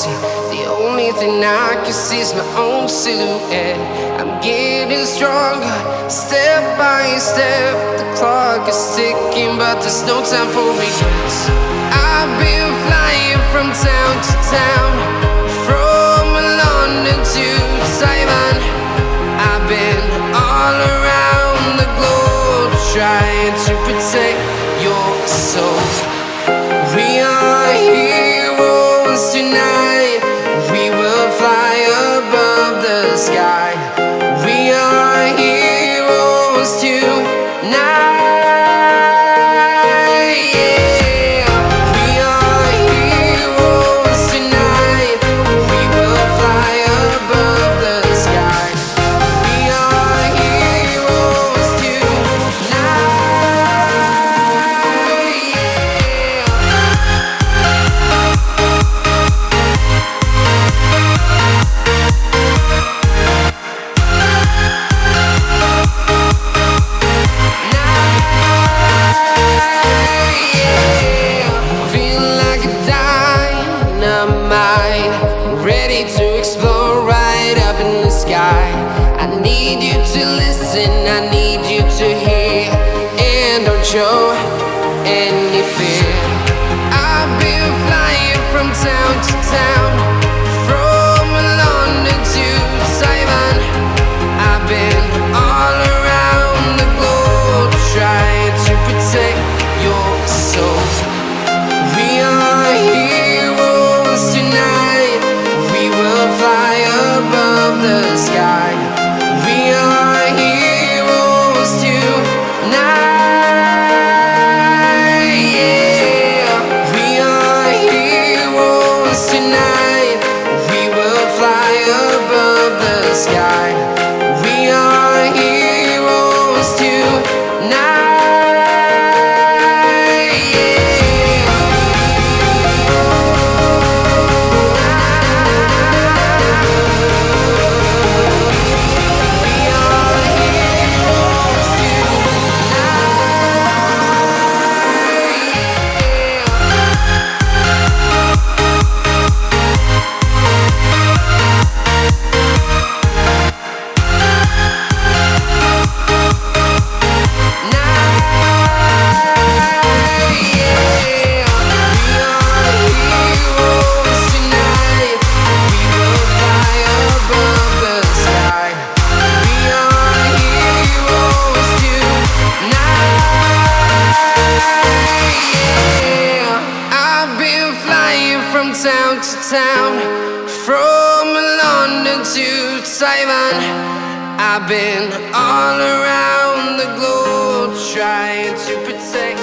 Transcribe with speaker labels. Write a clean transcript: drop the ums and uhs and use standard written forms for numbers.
Speaker 1: see. The only thing I can see is my own silhouette. I'm getting stronger, step by step. The clock is ticking, but there's no time for regrets. I've been flying from town to town, from London to Taiwan. I've been all around the globe, trying to protect your soul. We are heroes tonight. We will fly above the sky. We are heroes tonight. Yeah. We are heroes tonight. We will fly above the sky. We are heroes tonight. Ready to explore right up in the sky. I need you to listen, I need you to hear, and don't show any fear. I've been flying from town to town, from London to Taiwan. I've been all around the globe, trying to protect your soul. We are heroes tonight. We will fly above the sky. We are heroes tonight. Yeah. We are heroes tonight. We will fly above the sky. We are heroes tonight. Town to town, from London to Taiwan. I've been all around the globe, trying to protect